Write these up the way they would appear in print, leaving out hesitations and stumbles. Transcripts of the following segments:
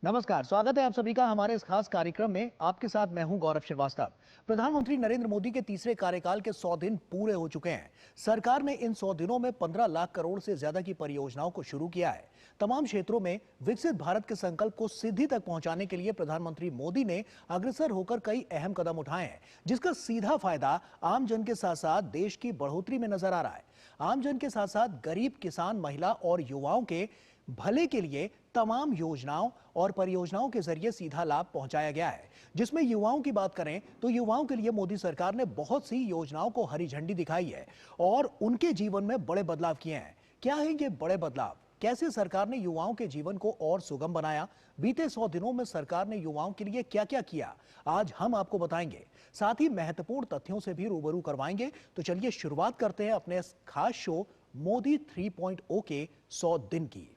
नमस्कार, स्वागत है आप सभी का हमारे इस खास कार्यक्रम में। आपके साथ मैं हूं गौरव श्रीवास्तव। प्रधानमंत्री नरेंद्र मोदी के तीसरे कार्यकाल के 100 दिन पूरे हो चुके हैं। सरकार ने इन 100 दिनों में 15 लाख करोड़ से ज्यादा की परियोजनाओं को शुरू किया है। तमाम क्षेत्रों में विकसित भारत के संकल्प को सिद्धि तक पहुंचाने के लिए प्रधानमंत्री मोदी ने अग्रसर होकर कई अहम कदम उठाए हैं, जिसका सीधा फायदा आम जन के साथ साथ देश की बढ़ोतरी में नजर आ रहा है। आम जन के साथ साथ गरीब, किसान, महिला और युवाओं के भले के लिए तमाम योजनाओं और परियोजनाओं के जरिए सीधा लाभ पहुंचाया गया है। जिसमें युवाओं की बात करें तो युवाओं के लिए मोदी सरकार ने बहुत सी योजनाओं को हरी झंडी दिखाई है और उनके जीवन में बड़े बदलाव किए हैं। क्या है ये बड़े बदलाव? कैसे सरकार ने युवाओं के जीवन को और सुगम बनाया? बीते 100 दिनों में सरकार ने युवाओं के लिए क्या क्या किया, आज हम आपको बताएंगे। साथ ही महत्वपूर्ण तथ्यों से भी रूबरू करवाएंगे। तो चलिए शुरुआत करते हैं अपने इस खास शो मोदी 3.0 के 100 दिन की।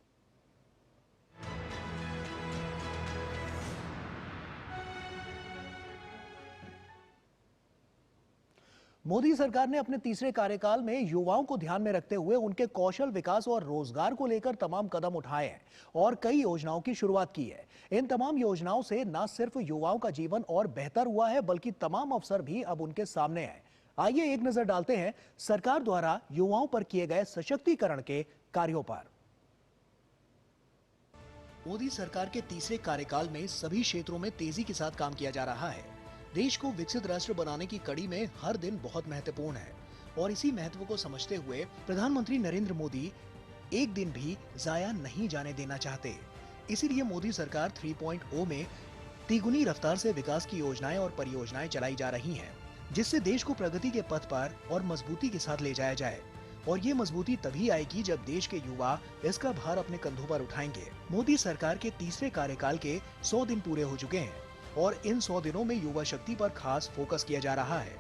मोदी सरकार ने अपने तीसरे कार्यकाल में युवाओं को ध्यान में रखते हुए उनके कौशल विकास और रोजगार को लेकर तमाम कदम उठाए हैं और कई योजनाओं की शुरुआत की है। इन तमाम योजनाओं से न सिर्फ युवाओं का जीवन और बेहतर हुआ है, बल्कि तमाम अवसर भी अब उनके सामने हैं। आइए एक नजर डालते हैं सरकार द्वारा युवाओं पर किए गए सशक्तिकरण के कार्यों पर। मोदी सरकार के तीसरे कार्यकाल में सभी क्षेत्रों में तेजी के साथ काम किया जा रहा है। देश को विकसित राष्ट्र बनाने की कड़ी में हर दिन बहुत महत्वपूर्ण है और इसी महत्व को समझते हुए प्रधानमंत्री नरेंद्र मोदी एक दिन भी जाया नहीं जाने देना चाहते। इसीलिए मोदी सरकार 3.0 में तिगुनी रफ्तार से विकास की योजनाएं और परियोजनाएं चलाई जा रही हैं, जिससे देश को प्रगति के पथ पर और मजबूती के साथ ले जाया जाए। और ये मजबूती तभी आएगी जब देश के युवा इसका भार अपने कंधों पर उठाएंगे। मोदी सरकार के तीसरे कार्यकाल के 100 दिन पूरे हो चुके हैं और इन 100 दिनों में युवा शक्ति पर खास फोकस किया जा रहा है।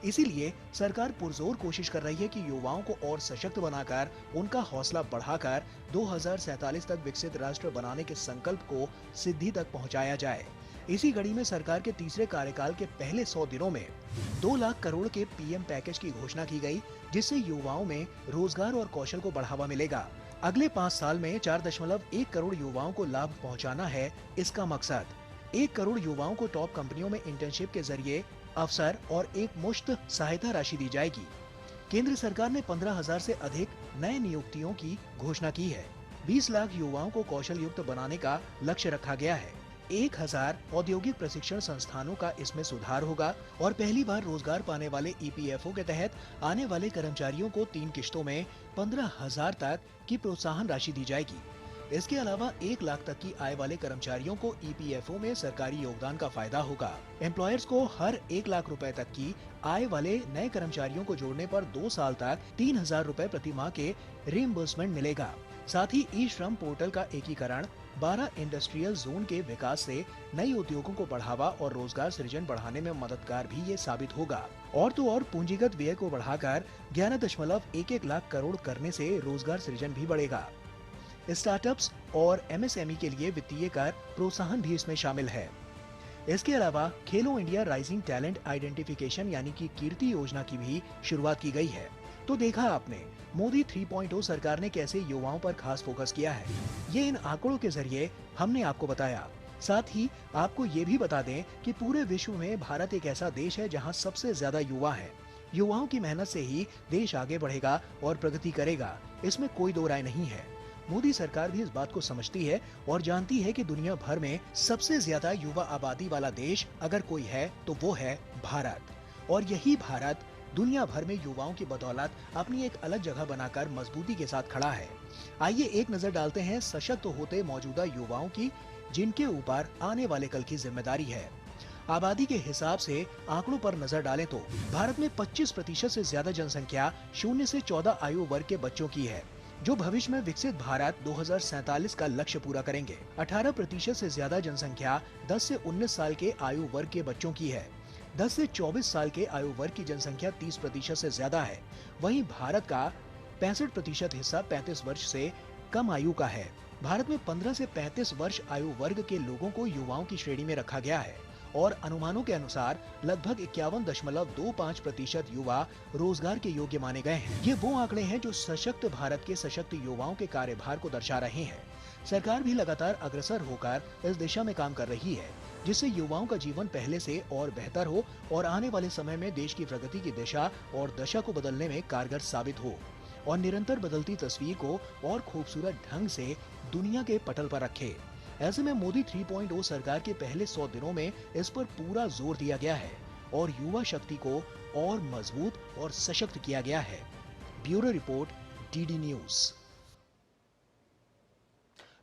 इसीलिए सरकार पुरजोर कोशिश कर रही है कि युवाओं को और सशक्त बनाकर उनका हौसला बढ़ाकर 2047 तक विकसित राष्ट्र बनाने के संकल्प को सिद्धि तक पहुंचाया जाए। इसी कड़ी में सरकार के तीसरे कार्यकाल के पहले 100 दिनों में 2 लाख करोड़ के पीएम पैकेज की घोषणा की गई, जिससे युवाओं में रोजगार और कौशल को बढ़ावा मिलेगा। अगले 5 साल में 4.1 करोड़ युवाओं को लाभ पहुंचाना है इसका मकसद। 1 करोड़ युवाओं को टॉप कंपनियों में इंटर्नशिप के जरिए अवसर और एक मुश्त सहायता राशि दी जाएगी। केंद्र सरकार ने 15,000 से अधिक नए नियुक्तियों की घोषणा की है। 20 लाख युवाओं को कौशल युक्त बनाने का लक्ष्य रखा गया है। 1000 औद्योगिक प्रशिक्षण संस्थानों का इसमें सुधार होगा और पहली बार रोजगार पाने वाले ईपीएफओ के तहत आने वाले कर्मचारियों को 3 किश्तों में 15,000 तक की प्रोत्साहन राशि दी जाएगी। इसके अलावा 1 लाख तक की आय वाले कर्मचारियों को ईपीएफओ में सरकारी योगदान का फायदा होगा। एम्प्लॉयर्स को हर 1 लाख रुपए तक की आय वाले नए कर्मचारियों को जोड़ने पर 2 साल तक 3,000 रुपए प्रति माह के रिइंबर्समेंट मिलेगा। साथ ही ई श्रम पोर्टल का एकीकरण 12 इंडस्ट्रियल जोन के विकास से नई उद्योगों को बढ़ावा और रोजगार सृजन बढ़ाने में मददगार भी ये साबित होगा। और तो और पूंजीगत व्यय को बढ़ाकर 11.11 लाख करोड़ करने से रोजगार सृजन भी बढ़ेगा। स्टार्टअप्स और एमएसएमई के लिए वित्तीय कर प्रोत्साहन भी इसमें शामिल है। इसके अलावा खेलो इंडिया राइजिंग टैलेंट आइडेंटिफिकेशन यानी कि कीर्ति योजना की भी शुरुआत की गई है। तो देखा आपने मोदी 3.0 सरकार ने कैसे युवाओं पर खास फोकस किया है। ये इन आंकड़ों के जरिए हमने आपको बताया। साथ ही आपको ये भी बता दें कि पूरे विश्व में भारत एक ऐसा देश है जहां सबसे ज्यादा युवा है। युवाओं की मेहनत से ही देश आगे बढ़ेगा और प्रगति करेगा, इसमें कोई दो राय नहीं है। मोदी सरकार भी इस बात को समझती है और जानती है कि दुनिया भर में सबसे ज्यादा युवा आबादी वाला देश अगर कोई है तो वो है भारत। और यही भारत दुनिया भर में युवाओं की बदौलत अपनी एक अलग जगह बनाकर मजबूती के साथ खड़ा है। आइए एक नजर डालते हैं सशक्त होते मौजूदा युवाओं की, जिनके ऊपर आने वाले कल की जिम्मेदारी है। आबादी के हिसाब से आंकड़ों पर नजर डालें तो भारत में 25% से ज्यादा जनसंख्या 0 से 14 आयु वर्ग के बच्चों की है, जो भविष्य में विकसित भारत 2047 का लक्ष्य पूरा करेंगे। 18% से ज्यादा जनसंख्या 10 से 19 साल के आयु वर्ग के बच्चों की है। 10 से 24 साल के आयु वर्ग की जनसंख्या 30% से ज्यादा है। वहीं भारत का 65% हिस्सा 35 वर्ष से कम आयु का है। भारत में 15 से 35 वर्ष आयु वर्ग के लोगों को युवाओं की श्रेणी में रखा गया है और अनुमानों के अनुसार लगभग 51.25% युवा रोजगार के योग्य माने गए हैं। ये वो आंकड़े हैं जो सशक्त भारत के सशक्त युवाओं के कार्यभार को दर्शा रहे हैं। सरकार भी लगातार अग्रसर होकर इस दिशा में काम कर रही है, जिससे युवाओं का जीवन पहले से और बेहतर हो और आने वाले समय में देश की प्रगति की दिशा और दशा को बदलने में कारगर साबित हो और निरंतर बदलती तस्वीर को और खूबसूरत ढंग से दुनिया के पटल पर रखे। ऐसे में मोदी 3.0 सरकार के पहले 100 दिनों में इस पर पूरा जोर दिया गया है और युवा शक्ति को और मजबूत और सशक्त किया गया है। Bureau report, DD news.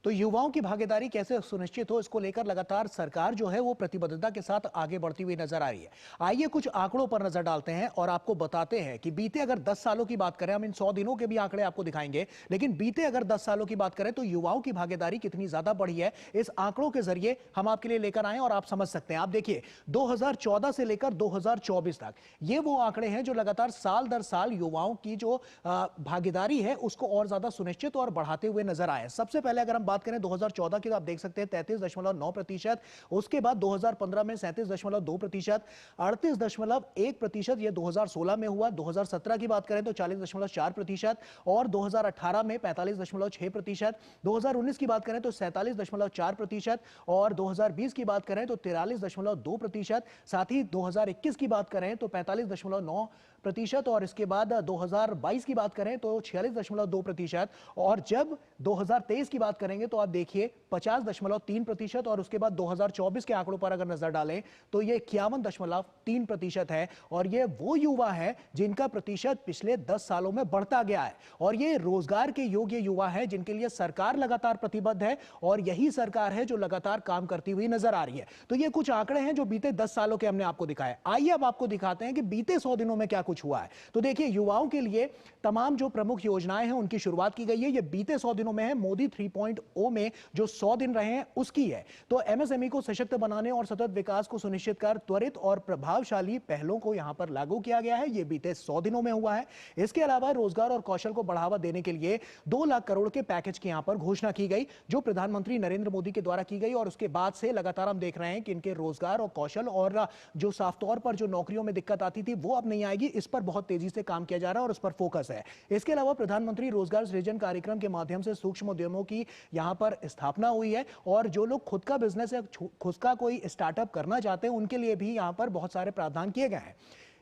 तो युवाओं की भागीदारी कैसे सुनिश्चित हो, इसको लेकर लगातार सरकार जो है वो प्रतिबद्धता के साथ आगे बढ़ती हुई नजर आ रही है। आइए कुछ आंकड़ों पर नजर डालते हैं और आपको बताते हैं कि बीते अगर 10 सालों की बात करें, हम इन 100 दिनों के भी आंकड़े आपको दिखाएंगे, लेकिन बीते अगर 10 सालों की बात करें तो युवाओं की भागीदारी कितनी ज्यादा बढ़ी है, इस आंकड़ों के जरिए हम आपके लिए लेकर आए और आप समझ सकते हैं। आप देखिए 2014 से लेकर 2024 तक ये वो आंकड़े हैं जो लगातार साल दर साल युवाओं की जो भागीदारी है उसको और ज्यादा सुनिश्चित और बढ़ाते हुए नजर आए। सबसे पहले अगर हम बात करें 2014 की, तो आप देख सकते हैं 33.9%, उसके बाद 2015 में 37.2%, 38.1% ये 2016 में हुआ, 2017 की बात करें तो 40.4% और 2018 में 45.6%, 2019 की बात करें तो 47.4% और 2020 की बात करें तो 43.2%, साथ ही 2021 की बात करें तो 45.9% और इसके बाद 2022 की बात करें तो 46.2% और जब 2023 की बात करेंगे तो आप देखिए 50.3% और उसके बाद 2024 के आंकड़ों पर अगर नजर डालें तो ये 51.3% है और ये वो युवा है जिनका प्रतिशत पिछले 10 सालों में बढ़ता गया है और ये रोजगार के योग्य युवा है जिनके लिए सरकार लगातार प्रतिबद्ध है और यही सरकार है जो लगातार काम करती हुई नजर आ रही है। तो ये कुछ आंकड़े हैं जो बीते 10 सालों के हमने आपको दिखाए। आइए अब आपको दिखाते हैं कि बीते 100 दिनों में क्या कुछ हुआ है। तो देखिए युवाओं के लिए तमाम जो प्रमुख योजनाएं हैं उनकी शुरुआत की गई है। ये बीते 100 दिनों में है। मोदी 3.0 में जो 100 दिन रहे हैं उसकी है। तो एमएसएमई को सशक्त बनाने और सतत विकास को सुनिश्चित कर त्वरित और प्रभावशाली पहलों को यहां पर लागू किया गया है। ये बीते 100 दिनों में हुआ है। इसके अलावा रोजगार और कौशल को बढ़ावा देने के लिए 2 लाख करोड़ के पैकेज की यहां पर घोषणा की गई जो प्रधानमंत्री नरेंद्र मोदी के द्वारा की गई और उसके बाद से लगातार हम देख रहे हैं कि इनके रोजगार और कौशल और जो साफ तौर पर जो नौकरियों में दिक्कत आती थी वो अब नहीं आएगी। इस पर बहुत तेजी से काम किया जा रहा है और उस पर फोकस है। इसके अलावा प्रधानमंत्री रोजगार सृजन कार्यक्रम के माध्यम से सूक्ष्म उद्यमों की यहां पर स्थापना हुई है और जो लोग खुद का बिजनेस या खुद का कोई स्टार्टअप करना चाहते हैं उनके लिए भी यहां पर बहुत सारे प्रावधान किए गए हैं।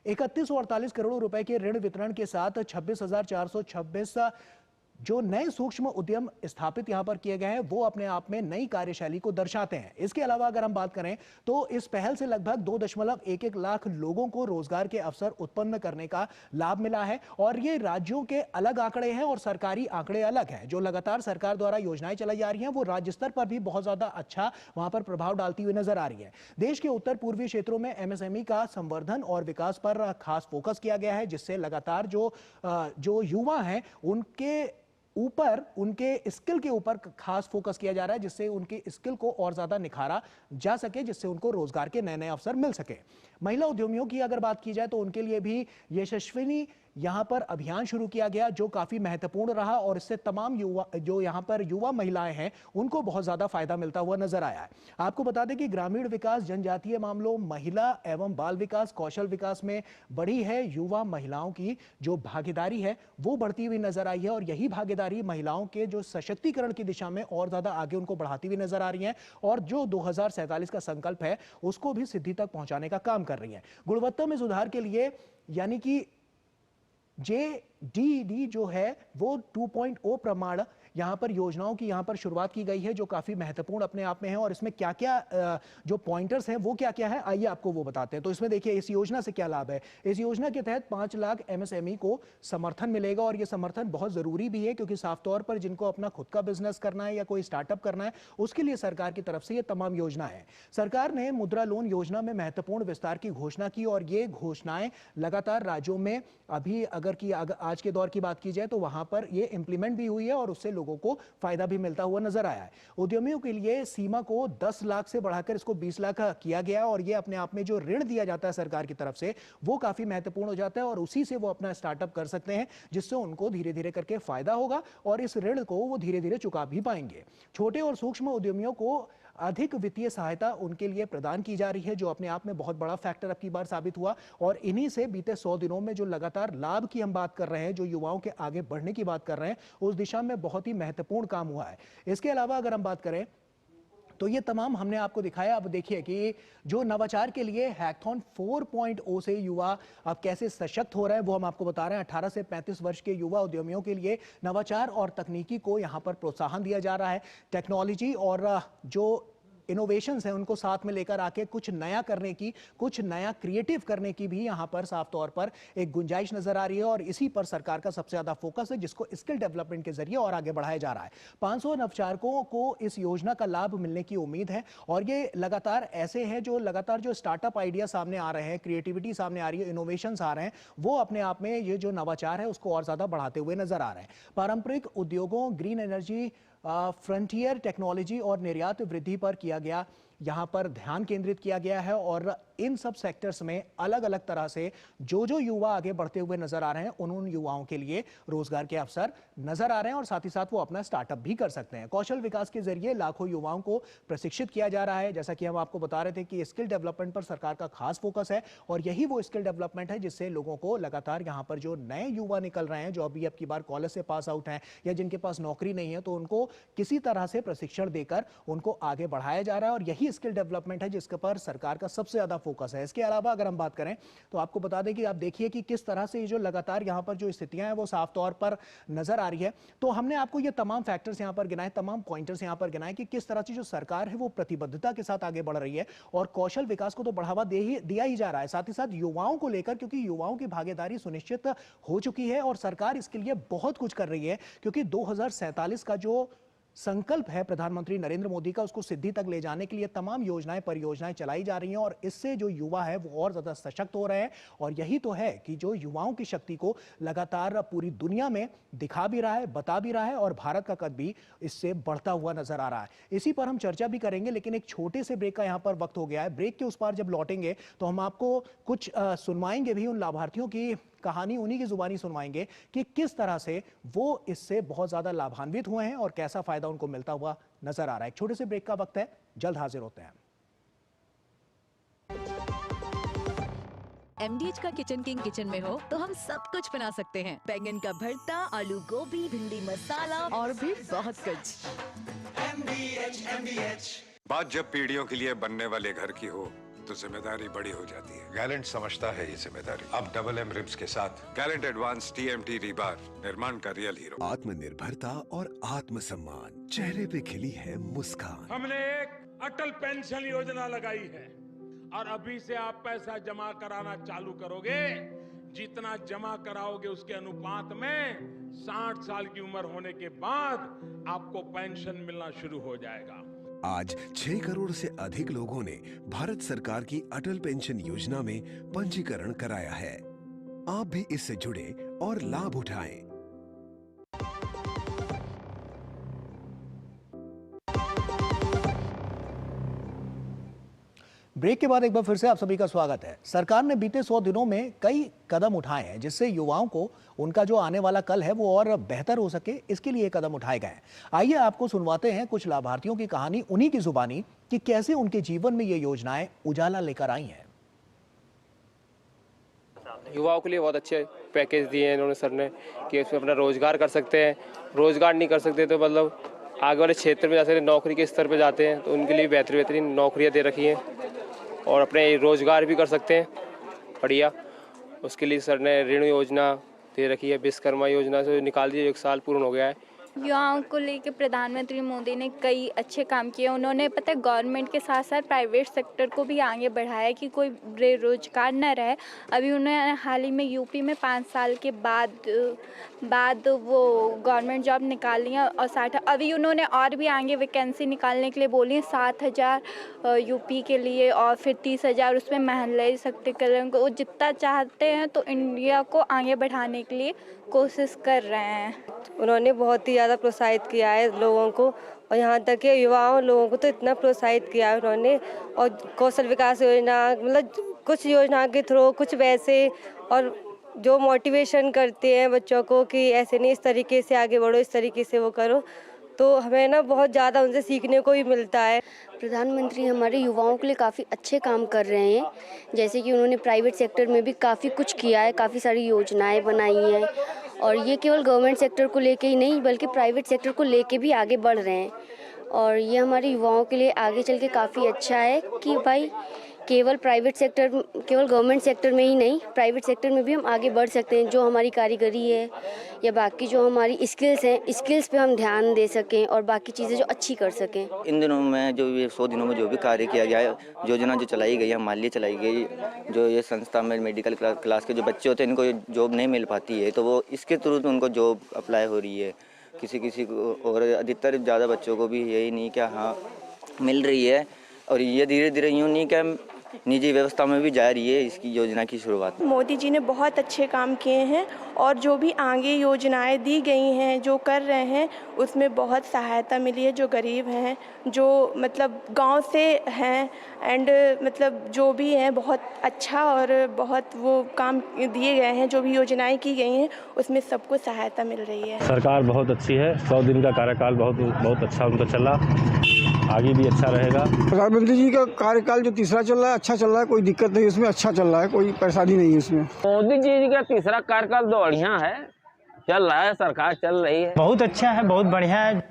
3148 करोड़ रुपए के ऋण वितरण के साथ 26,426 जो नए सूक्ष्म उद्यम स्थापित यहां पर किए गए हैं वो अपने आप में नई कार्यशैली को दर्शाते हैं। इसके अलावा अगर हम बात करें तो इस पहल से लगभग 2.11 लाख लोगों को रोजगार के अवसर उत्पन्न करने का लाभ मिला है और ये राज्यों के अलग आंकड़े हैं और सरकारी आंकड़े अलग हैं। जो लगातार सरकार द्वारा योजनाएं चलाई जा रही हैं वो राज्य स्तर पर भी बहुत ज्यादा अच्छा वहां पर प्रभाव डालती हुई नजर आ रही है। देश के उत्तर पूर्वी क्षेत्रों में एमएसएमई का संवर्धन और विकास पर खास फोकस किया गया है जिससे लगातार जो युवा हैं उनके स्किल के ऊपर खास फोकस किया जा रहा है जिससे उनकी स्किल को और ज्यादा निखारा जा सके, जिससे उनको रोजगार के नए नए अवसर मिल सके। महिला उद्यमियों की अगर बात की जाए तो उनके लिए भी यशस्विनी यहां पर अभियान शुरू किया गया जो काफी महत्वपूर्ण रहा और इससे तमाम युवा जो यहां पर युवा महिलाएं हैं उनको बहुत ज्यादा फायदा मिलता हुआ नजर आया है। आपको बता दें कि ग्रामीण विकास, जनजातीय मामलों, महिला एवं बाल विकास, कौशल विकास में बढ़ी है युवा महिलाओं की जो भागीदारी है वो बढ़ती हुई नजर आई है और यही भागीदारी महिलाओं के जो सशक्तिकरण की दिशा में और ज्यादा आगे उनको बढ़ाती हुई नजर आ रही है और जो 2047 का संकल्प है उसको भी सिद्धि तक पहुंचाने का काम कर रही है। गुणवत्ता में सुधार के लिए यानी कि JDD जो है वो 2.0 प्रमाण यहां पर योजनाओं की यहां पर शुरुआत की गई है जो काफी महत्वपूर्ण अपने आप में है और इसमें क्या क्या जो पॉइंटर्स हैं वो क्या क्या है आइए आपको वो बताते हैं। तो इसमें देखिए इस योजना से क्या लाभ है। इस योजना के तहत 5 लाख एमएसएमई को समर्थन मिलेगा और ये समर्थन बहुत जरूरी भी है क्योंकि साफ तौर पर जिनको अपना खुद का बिजनेस करना है या कोई स्टार्टअप करना है उसके लिए सरकार की तरफ से ये तमाम योजना है। सरकार ने मुद्रा लोन योजना में महत्वपूर्ण विस्तार की घोषणा की और ये घोषणाएं लगातार राज्यों में अभी अगर आज के दौर की बात की जाए तो वहां पर ये इंप्लीमेंट भी हुई है और उससे लोगों को फायदा भी मिलता हुआ नजर आया है। उद्यमियों के लिए सीमा को 10 लाख से बढ़ाकर इसको 20 लाख किया गया और ये अपने आप में जो ऋण दिया जाता है सरकार की तरफ से वो काफी महत्वपूर्ण हो जाता है और उसी से वो अपना स्टार्टअप कर सकते हैं जिससे उनको धीरे धीरे करके फायदा होगा और इस ऋण को वो धीरे धीरे चुका भी पाएंगे। छोटे और सूक्ष्म उद्यमियों को अधिक वित्तीय सहायता उनके लिए प्रदान की जा रही है, जो अपने आप में बहुत बड़ा फैक्टर अब की बार साबित हुआ। और इन्हीं से बीते 100 दिनों में जो लगातार लाभ की हम बात कर रहे हैं, जो युवाओं के आगे बढ़ने की बात कर रहे हैं, उस दिशा में बहुत ही महत्वपूर्ण काम हुआ है। इसके अलावा अगर हम बात करें तो ये तमाम हमने आपको दिखाया। अब देखिए कि जो नवाचार के लिए हैकथॉन 4.0 से युवा अब कैसे सशक्त हो रहे हैं, वो हम आपको बता रहे हैं। 18 से 35 वर्ष के युवा उद्यमियों के लिए नवाचार और तकनीकी को यहाँ पर प्रोत्साहन दिया जा रहा है। टेक्नोलॉजी और जो इनोवेशंस हैं उनको साथ में लेकर आके कुछ नया करने की, कुछ नया क्रिएटिव करने की भी यहाँ पर साफ तौर पर एक गुंजाइश नजर आ रही है। और इसी पर सरकार का सबसे ज्यादा फोकस है, जिसको स्किल डेवलपमेंट के जरिए और आगे बढ़ाया जा रहा है। 500 नवचारकों को इस योजना का लाभ मिलने की उम्मीद है। और ये लगातार ऐसे हैं जो लगातार जो स्टार्टअप आइडिया सामने आ रहे हैं, क्रिएटिविटी सामने आ रही है, इनोवेशंस आ रहे हैं, वो अपने आप में ये जो नवाचार है उसको और ज्यादा बढ़ाते हुए नजर आ रहे हैं। पारंपरिक उद्योगों, ग्रीन एनर्जी, फ्रंटियर टेक्नोलॉजी और निर्यात वृद्धि पर किया गया, यहाँ पर ध्यान केंद्रित किया गया है। और इन सब सेक्टर्स में अलग अलग तरह से जो युवा आगे बढ़ते हुए नजर आ रहे हैं, उन युवाओं के लिए रोजगार के अवसर नजर आ रहे हैं और साथ ही साथ वो अपना स्टार्टअप भी कर सकते हैं। कौशल विकास के जरिए लाखों युवाओं को प्रशिक्षित किया जा रहा है। जैसा कि हम आपको बता रहे थे कि स्किल डेवलपमेंट पर सरकार का खास फोकस है और यही वो स्किल डेवलपमेंट है जिससे लोगों को लगातार यहाँ पर जो नए युवा निकल रहे हैं, जो अभी अब की बार कॉलेज से पास आउट हैं या जिनके पास नौकरी नहीं है, तो उनको किसी तरह से प्रशिक्षण देकर उनको आगे बढ़ाया जा रहा है। और यही स्किल डेवलपमेंट है जिसके पर सरकार का सबसे ज्यादा फोकस है। इसके अलावा अगर हम बात करें तो आपको बता दें कि आप देखिए कि किस तरह से ये जो लगातार यहाँ पर जो स्थितियां हैं वो साफ तौर पर नजर आ रही है। तो हमने आपको ये तमाम फैक्टर्स यहाँ पर गिनाए, तमाम पॉइंटर्स यहाँ पर गिनाए कि किस तरह से जो सरकार है वो प्रतिबद्धता के साथ आगे बढ़ रही है और कौशल विकास को तो बढ़ावा दिया ही जा रहा है, साथ ही साथ युवाओं को लेकर, क्योंकि युवाओं की भागीदारी सुनिश्चित हो चुकी है और सरकार इसके लिए बहुत कुछ कर रही है। क्योंकि 2047 का जो संकल्प है प्रधानमंत्री नरेंद्र मोदी का, उसको सिद्धि तक ले जाने के लिए तमाम योजनाएं, परियोजनाएं चलाई जा रही हैं और इससे जो युवा है वो और ज्यादा सशक्त हो रहे हैं। और यही तो है कि जो युवाओं की शक्ति को लगातार पूरी दुनिया में दिखा भी रहा है, बता भी रहा है और भारत का कद भी इससे बढ़ता हुआ नजर आ रहा है। इसी पर हम चर्चा भी करेंगे, लेकिन एक छोटे से ब्रेक का यहाँ पर वक्त हो गया है। ब्रेक के उस पार जब लौटेंगे तो हम आपको कुछ सुनवाएंगे भी, उन लाभार्थियों की कहानी उन्हीं की जुबानी सुनवाएंगे कि किस तरह से वो इससे बहुत ज्यादा लाभान्वित हुए हैं और कैसा फायदा उनको मिलता हुआ नजर आ रहा है। एक छोटे से ब्रेक का वक्त है, जल्द हाजिर होते हैं। MDH का किचन किंग किचन में हो तो हम सब कुछ बना सकते हैं। बैंगन का भरता, आलू गोभी, भिंडी मसाला और भी बहुत कुछ। MDH। बात जब पीढ़ियों के लिए बनने वाले घर की हो तो जिम्मेदारी बड़ी हो जाती है। गैलेंट समझता है ये जिम्मेदारी। अब डबल M रिब्स के साथ गैलेंट एडवांस TMT रीबार, निर्माण का रियल हीरो। आत्मनिर्भरता और आत्मसम्मान, चेहरे पे खिली है मुस्कान। हमने एक अटल पेंशन योजना लगाई है और अभी से आप पैसा जमा कराना चालू करोगे, जितना जमा कराओगे उसके अनुपात में 60 साल की उम्र होने के बाद आपको पेंशन मिलना शुरू हो जाएगा। आज 6 करोड़ से अधिक लोगों ने भारत सरकार की अटल पेंशन योजना में पंजीकरण कराया है। आप भी इससे जुड़े और लाभ उठाएं। ब्रेक के बाद एक बार फिर से आप सभी का स्वागत है। सरकार ने बीते 100 दिनों में कई कदम उठाए हैं जिससे युवाओं को उनका जो आने वाला कल है वो और बेहतर हो सके, इसके लिए कदम उठाए गए हैं। आइए आपको सुनवाते हैं कुछ लाभार्थियों की कहानी उन्हीं की जुबानी कि कैसे उनके जीवन में ये योजनाएं उजाला लेकर आई हैं। युवाओं के लिए बहुत अच्छे पैकेज दिए हैं इन्होंने सर ने कि उसमें अपना रोजगार कर सकते हैं। रोजगार नहीं कर सकते तो मतलब आगे वाले क्षेत्र में जा सकते, नौकरी के स्तर पे जाते हैं तो उनके लिए बेहतरीन नौकरियां दे रखी हैं और अपने रोजगार भी कर सकते हैं बढ़िया। उसके लिए सर ने ऋण योजना दे रखी है, विश्वकर्मा योजना से निकाल दी, 1 साल पूर्ण हो गया है। युवाओं को लेकर प्रधानमंत्री मोदी ने कई अच्छे काम किए। उन्होंने पता है गवर्नमेंट के साथ साथ प्राइवेट सेक्टर को भी आगे बढ़ाया कि कोई बेरोजगार न रहे। अभी उन्होंने हाल ही में यूपी में 5 साल के बाद वो गवर्नमेंट जॉब निकाली है और 60 अभी उन्होंने और भी आगे वैकेंसी निकालने के लिए बोली है, 7,000 यूपी के लिए और फिर 30,000 उसमें महिला सशक्तिकरण को। वो जितना चाहते हैं तो इंडिया को आगे बढ़ाने के लिए कोशिश कर रहे हैं। उन्होंने बहुत ही ज़्यादा प्रोत्साहित किया है लोगों को और यहाँ तक कि युवाओं लोगों को तो इतना प्रोत्साहित किया है उन्होंने। और कौशल विकास योजना मतलब कुछ योजना के थ्रू कुछ वैसे और जो मोटिवेशन करते हैं बच्चों को कि ऐसे नहीं, इस तरीके से आगे बढ़ो, इस तरीके से वो करो, तो हमें ना बहुत ज़्यादा उनसे सीखने को ही मिलता है। प्रधानमंत्री हमारे युवाओं के लिए काफ़ी अच्छे काम कर रहे हैं, जैसे कि उन्होंने प्राइवेट सेक्टर में भी काफ़ी कुछ किया है, काफ़ी सारी योजनाएं बनाई हैं और ये केवल गवर्नमेंट सेक्टर को लेके ही नहीं बल्कि प्राइवेट सेक्टर को लेके भी आगे बढ़ रहे हैं। और ये हमारे युवाओं के लिए आगे चल के काफ़ी अच्छा है कि भाई केवल गवर्नमेंट सेक्टर में ही नहीं, प्राइवेट सेक्टर में भी हम आगे बढ़ सकते हैं। जो हमारी कारीगरी है या बाकी जो हमारी स्किल्स हैं, स्किल्स पे हम ध्यान दे सकें और बाकी चीज़ें जो अच्छी कर सकें। इन दिनों में जो ये 100 दिनों में जो भी कार्य किया गया है, योजना जो चलाई गई है, माल्य चलाई गई, जो ये संस्था में मेडिकल क्लास के जो बच्चे होते हैं इनको जॉब नहीं मिल पाती है, तो वो इसके थ्रू उनको जॉब अप्लाई हो रही है किसी को, और अधिकतर ज़्यादा बच्चों को भी यही नहीं क्या हाँ मिल रही है। और ये धीरे धीरे यूँ नहीं क्या निजी व्यवस्था में भी जा रही है इसकी योजना की शुरुआत। मोदी जी ने बहुत अच्छे काम किए हैं और जो भी आगे योजनाएं दी गई हैं, जो कर रहे हैं, उसमें बहुत सहायता मिली है। जो गरीब हैं, जो मतलब गांव से हैं एंड मतलब जो भी हैं, बहुत अच्छा और बहुत वो काम दिए गए हैं। जो भी योजनाएं की गई हैं उसमें सबको सहायता मिल रही है। सरकार बहुत अच्छी है, 100 दिन का कार्यकाल बहुत अच्छा उनका चला, आगे भी अच्छा रहेगा। प्रधानमंत्री जी का कार्यकाल जो तीसरा चल रहा है अच्छा चल रहा है, कोई दिक्कत नहीं उसमें, अच्छा चल रहा है, कोई परेशानी नहीं है उसमें। मोदी जी का तीसरा कार्यकाल तो बढ़िया है, चल रहा है, सरकार चल रही है, बहुत अच्छा है, बहुत बढ़िया है।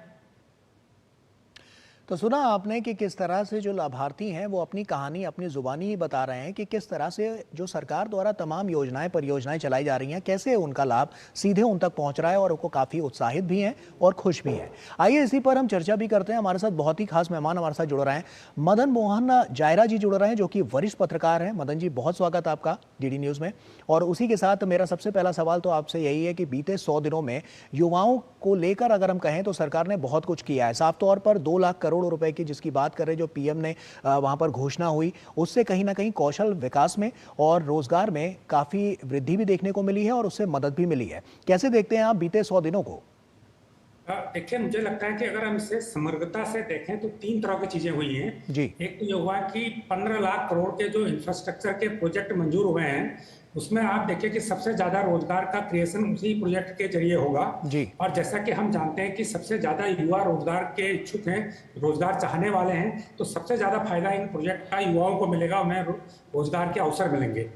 तो सुना आपने कि किस तरह से जो लाभार्थी हैं वो अपनी कहानी अपनी जुबानी ही बता रहे हैं कि किस तरह से जो सरकार द्वारा तमाम योजनाएं परियोजनाएं चलाई जा रही हैं, कैसे उनका लाभ सीधे उन तक पहुंच रहा है और उनको काफ़ी उत्साहित भी हैं और खुश भी हैं। आइए इसी पर हम चर्चा भी करते हैं। हमारे साथ बहुत ही खास मेहमान हमारे साथ जुड़ रहे हैं। मदन मोहन जायरा जी जुड़ रहे हैं जो कि वरिष्ठ पत्रकार हैं। मदन जी, बहुत स्वागत आपका DD न्यूज़ में। और उसी के साथ मेरा सबसे पहला सवाल तो आपसे यही है कि बीते 100 दिनों में युवाओं को लेकर अगर हम कहें तो सरकार ने बहुत कुछ किया है। साफ तौर पर 2 लाख करोड़ रुपए की जिसकी बात कर रहे जो PM ने वहां पर घोषणा हुई, उससे कहीं ना कहीं कौशल विकास में और रोजगार में काफी वृद्धि भी देखने को मिली है और उससे मदद भी मिली है। कैसे देखते हैं आप बीते 100 दिनों को? देखिए, मुझे लगता है कि अगर हम इसे समग्रता से देखें तो 3 तरह की चीजें हुई हैं जी। एक तो ये हुआ कि 15 लाख करोड़ के जो इंफ्रास्ट्रक्चर के प्रोजेक्ट मंजूर हुए हैं उसमें आप देखिए कि सबसे ज्यादा रोजगार का क्रिएशन उसी प्रोजेक्ट के जरिए होगा जी। और जैसा कि हम जानते हैं कि सबसे ज्यादा युवा रोजगार के इच्छुक हैं, रोजगार चाहने वाले हैं, तो सबसे ज्यादा फायदा इन प्रोजेक्ट का युवाओं को मिलेगा, उन्हें रोजगार के अवसर मिलेंगे।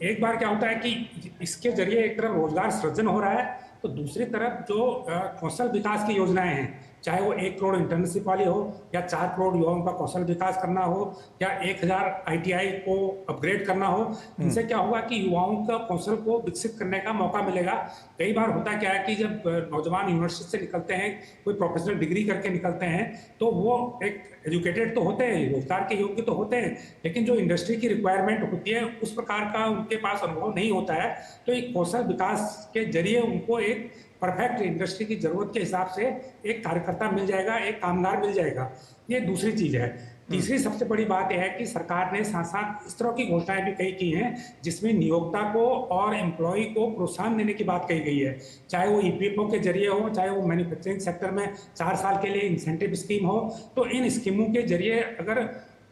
एक बार क्या होता है कि इसके जरिए एक तरफ रोजगार सृजन हो रहा है तो दूसरी तरफ जो कौशल विकास की योजनाएं हैं, चाहे वो 1 करोड़ इंटर्नशिप वाली हो या 4 करोड़ युवाओं का कौशल विकास करना हो या 1000 ITI को अपग्रेड करना हो, इनसे क्या होगा कि युवाओं का कौशल को विकसित करने का मौका मिलेगा। कई बार होता क्या है कि जब नौजवान यूनिवर्सिटी से निकलते हैं, कोई प्रोफेशनल डिग्री करके निकलते हैं, तो वो एक एजुकेटेड तो होते हैं, रोजगार के योग्य तो होते हैं, लेकिन जो इंडस्ट्री की रिक्वायरमेंट होती है उस प्रकार का उनके पास अनुभव नहीं होता है। तो एक कौशल विकास के जरिए उनको एक परफेक्ट इंडस्ट्री की जरूरत के हिसाब से एक कार्यकर्ता मिल जाएगा, एक कामगार मिल जाएगा। ये दूसरी चीज है। तीसरी सबसे बड़ी बात यह है कि सरकार ने साथ साथ इस तरह की घोषणाएं भी कई की हैं जिसमें नियोक्ता को और एम्प्लॉय को प्रोत्साहन देने की बात कही गई है, चाहे वो EPFO के जरिए हो, चाहे वो मैन्युफैक्चरिंग सेक्टर में 4 साल के लिए इंसेंटिव स्कीम हो। तो इन स्कीमों के जरिए अगर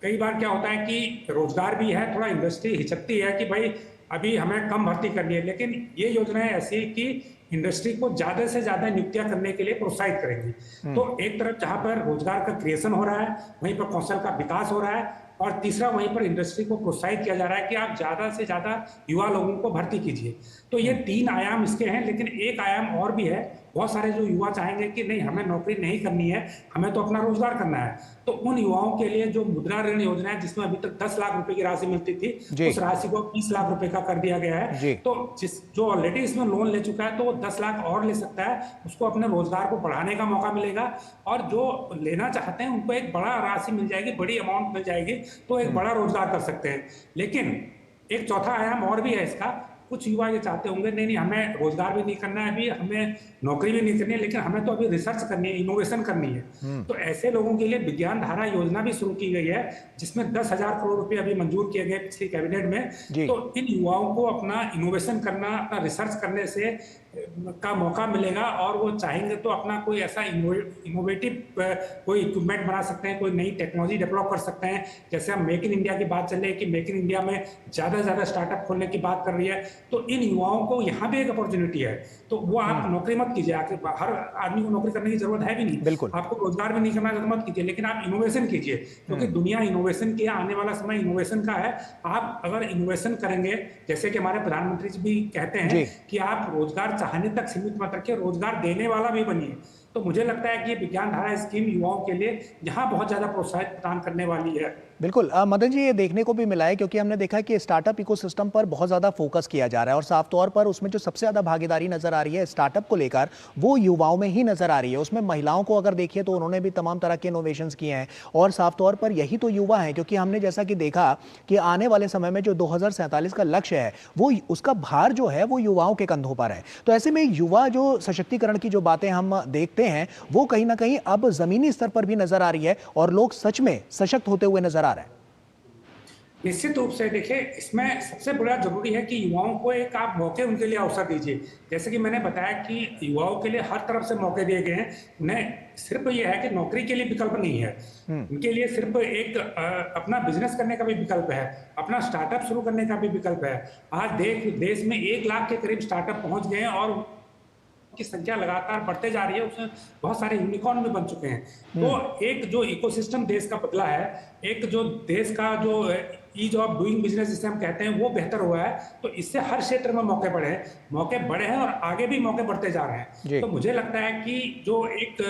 कई बार क्या होता है कि रोजगार भी है, थोड़ा इंडस्ट्री हिचकती है कि भाई अभी हमें कम भर्ती करनी है, लेकिन ये योजनाएं ऐसी है कि इंडस्ट्री को ज्यादा से ज्यादा नियुक्तियां करने के लिए प्रोत्साहित करेंगी। तो एक तरफ जहां पर रोजगार का क्रिएशन हो रहा है, वहीं पर कौशल का विकास हो रहा है, और तीसरा वहीं पर इंडस्ट्री को प्रोत्साहित किया जा रहा है कि आप ज्यादा से ज्यादा युवा लोगों को भर्ती कीजिए। तो ये 3 आयाम इसके हैं, लेकिन एक आयाम और भी है। बहुत सारे जो युवा चाहेंगे कि नहीं, हमें नौकरी नहीं करनी है, हमें तो अपना रोजगार करना है, तो उन युवाओं के लिए जो मुद्रा ऋण योजना है जिसमें अभी तक 10 लाख रुपए की राशि मिलती थी, उस राशि को 20 लाख रुपए का कर दिया गया है। तो जो ऑलरेडी इसमें लोन ले चुका है तो वो 10 लाख और ले सकता है, उसको अपने रोजगार को बढ़ाने का मौका मिलेगा। और जो लेना चाहते हैं उनको एक बड़ा राशि मिल जाएगी, बड़ी अमाउंट मिल जाएगी, तो एक बड़ा रोजगार कर सकते हैं। लेकिन एक चौथा आयाम और भी है इसका। कुछ युवा ये चाहते होंगे नहीं, हमें रोजगार भी नहीं करना है, अभी हमें नौकरी भी नहीं करनी है, लेकिन हमें तो अभी रिसर्च करनी है, इनोवेशन करनी है। तो ऐसे लोगों के लिए विज्ञान धारा योजना भी शुरू की गई है जिसमें 10,000 करोड़ रुपए अभी मंजूर किए गए पिछली कैबिनेट में। तो इन युवाओं को अपना इनोवेशन करना, अपना रिसर्च करने से का मौका मिलेगा और वो चाहेंगे तो अपना कोई ऐसा इनोवेटिव कोई इक्विपमेंट बना सकते हैं, कोई नई टेक्नोलॉजी डेवलप कर सकते हैं। जैसे हम मेक इन इंडिया की बात चल रही है कि मेक इन इंडिया में ज्यादा से ज्यादा स्टार्टअप खोलने की बात कर रही है, तो इन युवाओं को यहाँ भी एक अपॉर्चुनिटी है, तो वो आप नौकरी मत कीजिए, आखिर हर आदमी को नौकरी करने की जरूरत है भी नहीं, बिल्कुल आपको रोजगार भी नहीं करना तो मत कीजिए, लेकिन आप इनोवेशन कीजिए, क्योंकि दुनिया इनोवेशन की, आने वाला समय इनोवेशन का है। आप अगर इनोवेशन करेंगे, जैसे कि हमारे प्रधानमंत्री जी भी कहते हैं कि आप रोजगार चाहने तक सीमित मत रखिए, रोजगार देने वाला भी बनिए। तो मुझे लगता है कि ये विज्ञान धारा स्कीम युवाओं के लिए यहाँ बहुत ज्यादा प्रोत्साहित प्रदान करने वाली है। बिल्कुल मदन जी, ये देखने को भी मिला है, क्योंकि हमने देखा है कि स्टार्टअप इकोसिस्टम पर बहुत ज़्यादा फोकस किया जा रहा है और साफ तौर पर उसमें जो सबसे ज़्यादा भागीदारी नजर आ रही है स्टार्टअप को लेकर, वो युवाओं में ही नजर आ रही है। उसमें महिलाओं को अगर देखिए तो उन्होंने भी तमाम तरह के इनोवेशंस किए हैं और साफ तौर पर यही तो युवा हैं, क्योंकि हमने जैसा कि देखा कि आने वाले समय में जो 2047 का लक्ष्य है, वो उसका भार जो है वो युवाओं के कंधों पर है। तो ऐसे में युवा जो सशक्तिकरण की जो बातें हम देखते हैं, वो कहीं ना कहीं अब जमीनी स्तर पर भी नजर आ रही है और लोग सच में सशक्त होते हुए नजर आ रहे हैं। निश्चित रूप से देखिए, इसमें सबसे बड़ा जरूरी है कि युवाओं को एक आप मौके उनके लिए अवसर दीजिए। जैसे कि मैंने बताया कि युवाओं के लिए हर तरफ से मौके दिए गए हैं, उन्हें सिर्फ ये है कि नौकरी के लिए विकल्प नहीं है, उनके लिए सिर्फ एक अपना बिजनेस करने का भी विकल्प है, अपना स्टार्टअप शुरू करने का भी विकल्प है। आज देश में 1 लाख के करीब स्टार्टअप पहुंच गए हैं और की संख्या लगातार बढ़ते जा रही है, उसमें बहुत सारे यूनिकॉर्न भी बन चुके हैं। तो एक जो इकोसिस्टम देश का बदला है, एक जो देश का जो ईज ऑफ डूइंग बिजनेस जिसे हम कहते हैं, वो बेहतर हुआ है। तो इससे हर क्षेत्र में मौके बढ़े हैं और आगे भी मौके बढ़ते जा रहे हैं। तो मुझे लगता है कि जो एक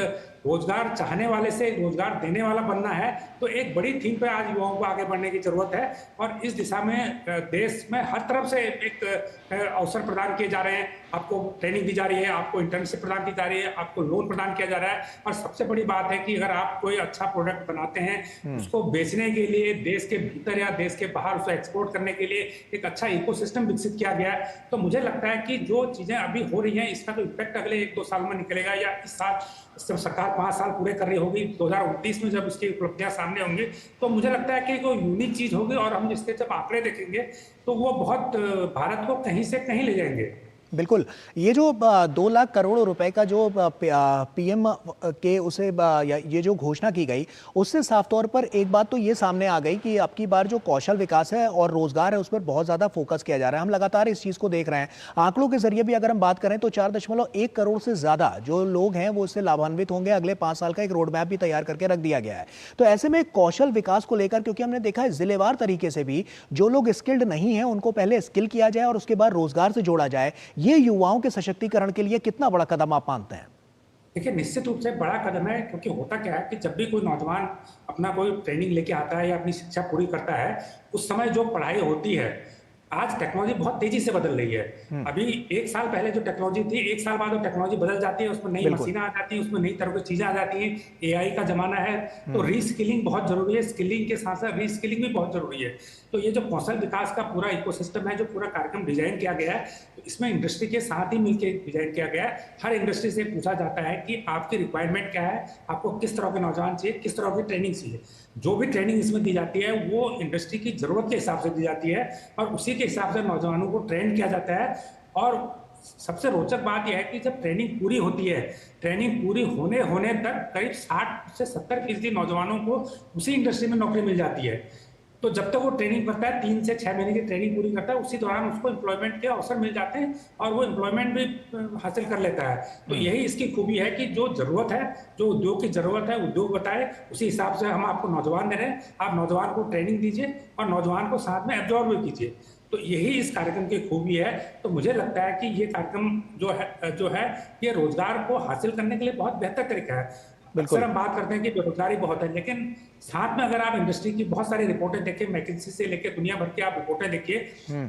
रोजगार चाहने वाले से रोजगार देने वाला बनना है, तो एक बड़ी थीम पे आज युवाओं को आगे बढ़ने की जरूरत है और इस दिशा में देश में हर तरफ से एक अवसर प्रदान किए जा रहे हैं। आपको ट्रेनिंग दी जा रही है, आपको इंटर्नशिप प्रदान की जा रही है, आपको लोन प्रदान किया जा रहा है और सबसे बड़ी बात है कि अगर आप कोई अच्छा प्रोडक्ट बनाते हैं, उसको बेचने के लिए देश के भीतर या देश के बाहर उसे एक्सपोर्ट करने के लिए एक अच्छा इकोसिस्टम विकसित किया गया है। तो मुझे लगता है कि जो चीजें अभी हो रही हैं, इसका तो इम्पैक्ट अगले 1-2 साल में निकलेगा या इस साल जब सरकार 5 साल पूरे कर रही होगी, 2029 में जब इसकी उपलब्धियां सामने होंगी, तो मुझे लगता है कि कोई यूनिक चीज होगी और हम इसके जब आंकड़े देखेंगे तो वो बहुत भारत को कहीं से कहीं ले जाएंगे। बिल्कुल, ये जो 2 लाख करोड़ रुपए का जो पीएम के उसे ये जो घोषणा की गई, उससे साफ तौर पर एक बात तो ये सामने आ गई कि अब की बार जो कौशल विकास है और रोजगार है, उस पर बहुत ज्यादा फोकस किया जा रहा है। हम लगातार इस चीज को देख रहे हैं। आंकड़ों के जरिए भी अगर हम बात करें तो 4.1 करोड़ से ज्यादा जो लोग हैं वो इससे लाभान्वित होंगे। अगले 5 साल का एक रोड मैप भी तैयार करके रख दिया गया है। तो ऐसे में कौशल विकास को लेकर, क्योंकि हमने देखा है जिलेवार तरीके से भी जो लोग स्किल्ड नहीं है उनको पहले स्किल किया जाए और उसके बाद रोजगार से जोड़ा जाए, ये युवाओं के सशक्तिकरण के लिए कितना बड़ा कदम आप मानते हैं? देखिए, निश्चित रूप से बड़ा कदम है, क्योंकि होता क्या है कि जब भी कोई नौजवान अपना कोई ट्रेनिंग लेके आता है या अपनी शिक्षा पूरी करता है, उस समय जो पढ़ाई होती है, आज टेक्नोलॉजी बहुत तेजी से बदल रही है। अभी 1 साल पहले जो टेक्नोलॉजी थी, 1 साल बाद वो टेक्नोलॉजी बदल जाती है, उसमें नई मशीनें आ जाती हैं, उसमें नई तरह की चीजें आ जाती हैं, एआई का जमाना है। तो रीस्किलिंग बहुत जरूरी है, स्किलिंग के साथ साथ रीस्किलिंग भी बहुत जरूरी है। तो ये जो कौशल विकास का पूरा इकोसिस्टम है, जो पूरा कार्यक्रम डिजाइन किया गया है, तो इसमें इंडस्ट्री के साथ ही मिलकर डिजाइन किया गया है। हर इंडस्ट्री से पूछा जाता है कि आपकी रिक्वायरमेंट क्या है, आपको किस तरह के नौजवान चाहिए, किस तरह की ट्रेनिंग चाहिए। जो भी ट्रेनिंग इसमें दी जाती है वो इंडस्ट्री की जरूरत के हिसाब से दी जाती है और उसी के हिसाब से नौजवानों को ट्रेन किया जाता है। और सबसे रोचक बात यह है कि जब ट्रेनिंग पूरी होती है, ट्रेनिंग पूरी होने तक करीब 60 से 70% नौजवानों को उसी इंडस्ट्री में नौकरी मिल जाती है। तो जब तक वो ट्रेनिंग करता है, 3 से 6 महीने की ट्रेनिंग पूरी करता है, उसी दौरान उसको एम्प्लॉयमेंट के अवसर मिल जाते हैं और वो एम्प्लॉयमेंट भी हासिल कर लेता है। तो यही इसकी खूबी है कि जो जरूरत है, जो उद्योग की जरूरत है, उद्योग बताए, उसी हिसाब से हम आपको नौजवान दे रहे हैं। आप नौजवान को ट्रेनिंग दीजिए और नौजवान को साथ में एब्जॉर्ब भी कीजिए। तो यही इस कार्यक्रम की खूबी है। तो मुझे लगता है कि ये कार्यक्रम जो है ये रोजगार को हासिल करने के लिए बहुत बेहतर तरीका है। अक्सर हम बात करते हैं कि बेरोजगारी बहुत है, लेकिन साथ में अगर आप इंडस्ट्री की बहुत सारी रिपोर्टें देखें, मैकिन्सी से लेकर दुनिया भर की आप रिपोर्टें देखिए,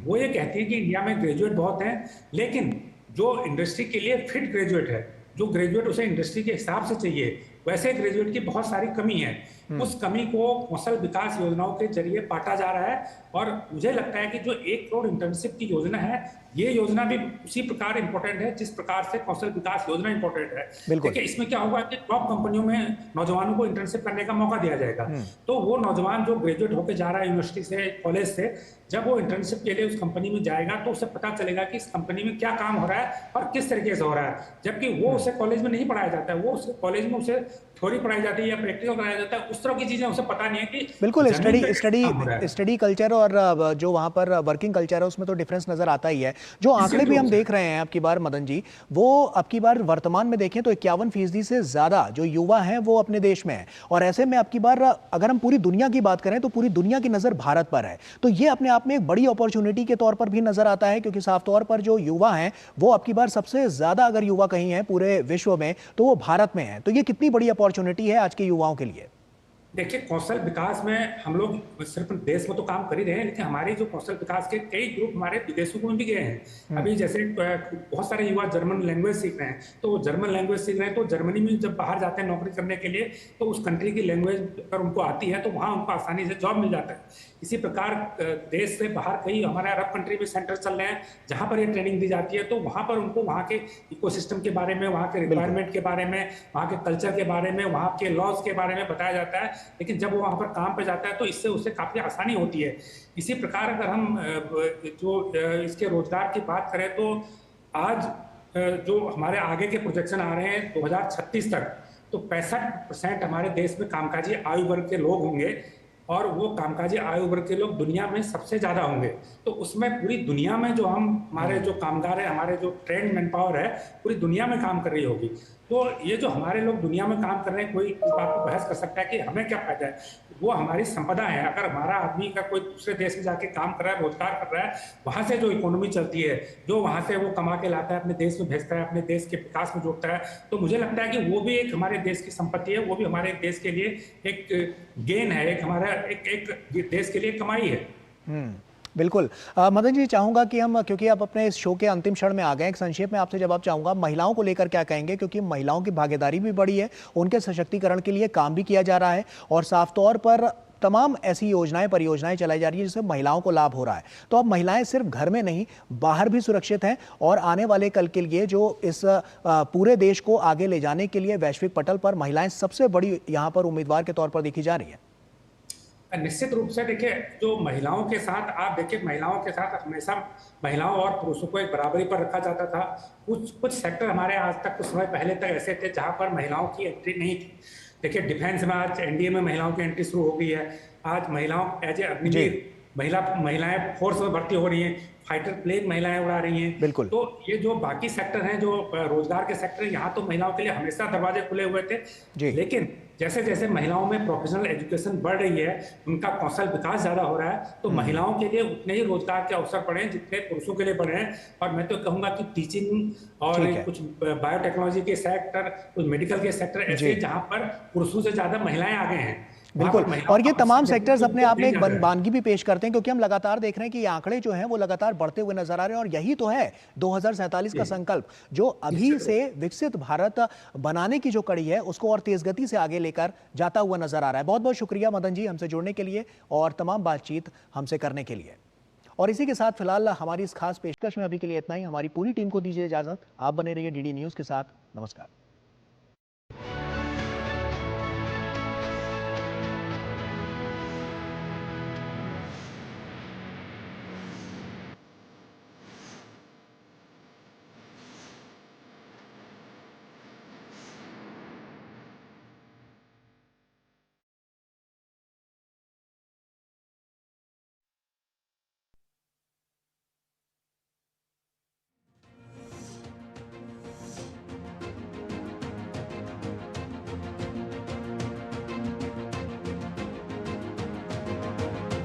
वो ये कहती है कि इंडिया में ग्रेजुएट बहुत हैं, लेकिन जो इंडस्ट्री के लिए फिट ग्रेजुएट है, जो ग्रेजुएट उसे इंडस्ट्री के हिसाब से चाहिए, वैसे ग्रेजुएट की बहुत सारी कमी है। उस कमी को कौशल विकास योजनाओं के जरिए पाटा जा रहा है और मुझे लगता है कि जो 1 करोड़ इंटर्नशिप की योजना है, ये योजना भी उसी प्रकार इंपॉर्टेंट है जिस प्रकार से कौशल विकास योजना इंपॉर्टेंट है। देखिए, इसमें क्या होगा कि टॉप कंपनियों में नौजवानों को इंटर्नशिप करने का मौका दिया जाएगा। तो वो नौजवान जो ग्रेजुएट होकर जा रहा है यूनिवर्सिटी से, कॉलेज से, जब वो इंटर्नशिप के लिए उस कंपनी में जाएगा तो उसे पता चलेगा कि इस कंपनी में क्या काम हो रहा है और किस तरीके से हो रहा है। जबकि वो उसे कॉलेज में नहीं पढ़ाया जाता है, वो उसे कॉलेज में उसे थ्योरी पढ़ाई जाती है या प्रैक्टिकल कराया जाता है, उस तरह की चीजें उसे पता नहीं है कि बिल्कुल जमीन स्टडी कल्चर और जो वहाँ पर वर्किंग कल्चर है उसमें तो डिफरेंस नजर आता ही है। जो आंकड़े भी हम देख रहे हैं अब की बार मदन जी, वो अब की बार वर्तमान में देखें तो 51% से ज्यादा जो युवा हैं वो अपने देश में है, और ऐसे में अब की बार अगर हम पूरी दुनिया की बात करें तो पूरी दुनिया की नजर भारत पर है। तो ये अपने आप में एक बड़ी अपॉर्चुनिटी के तौर पर भी नजर आता है, क्योंकि साफ तौर पर जो युवा हैं वो अब की बार सबसे ज्यादा अगर युवा कहीं हैं पूरे विश्व में तो वो भारत में है। तो ये कितनी बड़ी अपॉर्चुनिटी है आज के युवाओं के लिए? देखिए, कौशल विकास में हम लोग सिर्फ देश में तो काम कर ही रहे हैं, लेकिन हमारे जो कौशल विकास के कई ग्रुप हमारे विदेशों में भी गए हैं। अभी जैसे बहुत सारे युवा जर्मन लैंग्वेज सीख रहे हैं, तो वो जर्मन लैंग्वेज सीख रहे हैं तो जर्मनी में जब बाहर जाते हैं नौकरी करने के लिए तो उस कंट्री की लैंग्वेज अगर उनको आती है तो वहाँ उनको आसानी से जॉब मिल जाता है। इसी प्रकार देश से बाहर कई हमारे अरब कंट्री में सेंटर चल रहे हैं जहाँ पर ये ट्रेनिंग दी जाती है, तो वहाँ पर उनको वहाँ के इकोसिस्टम के बारे में, वहाँ के रिक्वायरमेंट के बारे में, वहाँ के कल्चर के बारे में, वहाँ के लॉज के बारे में बताया जाता है। लेकिन जब वो वहाँ पर काम पे जाता है तो इससे उसे काफ़ी आसानी होती है। इसी प्रकार अगर हम जो इसके रोजगार की बात करें तो आज जो हमारे आगे के प्रोजेक्शन आ रहे हैं 2036 तक, तो 65% हमारे देश में कामकाजी आयु वर्ग के लोग होंगे, और वो कामकाजी आयु वर्ग के लोग दुनिया में सबसे ज़्यादा होंगे। तो उसमें पूरी दुनिया में जो हमारे जो कामगार है, हमारे जो ट्रेंड मैन पावर है, पूरी दुनिया में काम कर रही होगी। तो ये जो हमारे लोग दुनिया में काम कर रहे हैं, कोई इस बात को बहस कर सकता है कि हमें क्या फायदा है, वो हमारी संपदा है। अगर हमारा आदमी का कोई दूसरे देश में जाके काम कर रहा है, रोजगार कर रहा है, वहाँ से जो इकोनॉमी चलती है, जो वहाँ से वो कमा के लाता है, अपने देश में भेजता है, अपने देश के विकास में जोड़ता है, तो मुझे लगता है कि वो भी एक हमारे देश की संपत्ति है, वो भी हमारे देश के लिए एक गेन है, एक हमारा एक देश के लिए कमाई है। बिल्कुल। मदन जी, चाहूंगा कि हम, क्योंकि आप अपने इस शो के अंतिम क्षण में आ गए, एक संक्षेप में आपसे जवाब चाहूंगा, महिलाओं को लेकर क्या कहेंगे, क्योंकि महिलाओं की भागीदारी भी बढ़ी है, उनके सशक्तिकरण के लिए काम भी किया जा रहा है, और साफ तौर पर तमाम ऐसी योजनाएं, परियोजनाएं चलाई जा रही है जिससे महिलाओं को लाभ हो रहा है। तो अब महिलाएं सिर्फ घर में नहीं, बाहर भी सुरक्षित हैं, और आने वाले कल के लिए जो इस पूरे देश को आगे ले जाने के लिए वैश्विक पटल पर महिलाएं सबसे बड़ी यहाँ पर उम्मीदवार के तौर पर देखी जा रही है। निश्चित रूप से देखिए, जो महिलाओं के साथ आप देखिए, महिलाओं के साथ हमेशा महिलाओं और पुरुषों को एक बराबरी पर रखा जाता था। कुछ सेक्टर हमारे आज तक कुछ समय पहले तक ऐसे थे जहां पर महिलाओं की एंट्री नहीं थी। देखिए, डिफेंस में आज एनडीए में महिलाओं की एंट्री शुरू हो गई है। आज महिलाओं एज ए अग्निवीर महिलाएं फोर्स में भर्ती हो रही हैं, फाइटर प्लेन महिलाएं उड़ा रही हैं। बिल्कुल। तो ये जो बाकी सेक्टर हैं, जो रोजगार के सेक्टर, यहाँ तो महिलाओं के लिए हमेशा दरवाजे खुले हुए थे। लेकिन जैसे जैसे महिलाओं में प्रोफेशनल एजुकेशन बढ़ रही है, उनका कौशल विकास ज्यादा हो रहा है, तो महिलाओं के लिए उतने ही रोजगार के अवसर बढ़े जितने पुरुषों के लिए बढ़े हैं। और मैं तो कहूंगा कि टीचिंग और कुछ बायोटेक्नोलॉजी के सेक्टर, कुछ मेडिकल के सेक्टर ऐसे जहाँ पर पुरुषों से ज्यादा महिलाएं आगे हैं। बिल्कुल, और ये तमाम सेक्टर्स अपने आप में एक वानगी भी पेश करते हैं, क्योंकि हम लगातार देख रहे हैं कि ये आंकड़े जो हैं वो लगातार बढ़ते हुए नजर आ रहे हैं, और यही तो है 2047 का संकल्प, जो अभी से विकसित भारत बनाने की जो कड़ी है उसको और तेज गति से आगे लेकर जाता हुआ नजर आ रहा है। बहुत बहुत शुक्रिया मदन जी हमसे जुड़ने के लिए और तमाम बातचीत हमसे करने के लिए। और इसी के साथ फिलहाल हमारी इस खास पेशकश में अभी के लिए इतना ही। हमारी पूरी टीम को दीजिए इजाजत। आप बने रहिए डीडी न्यूज के साथ। नमस्कार।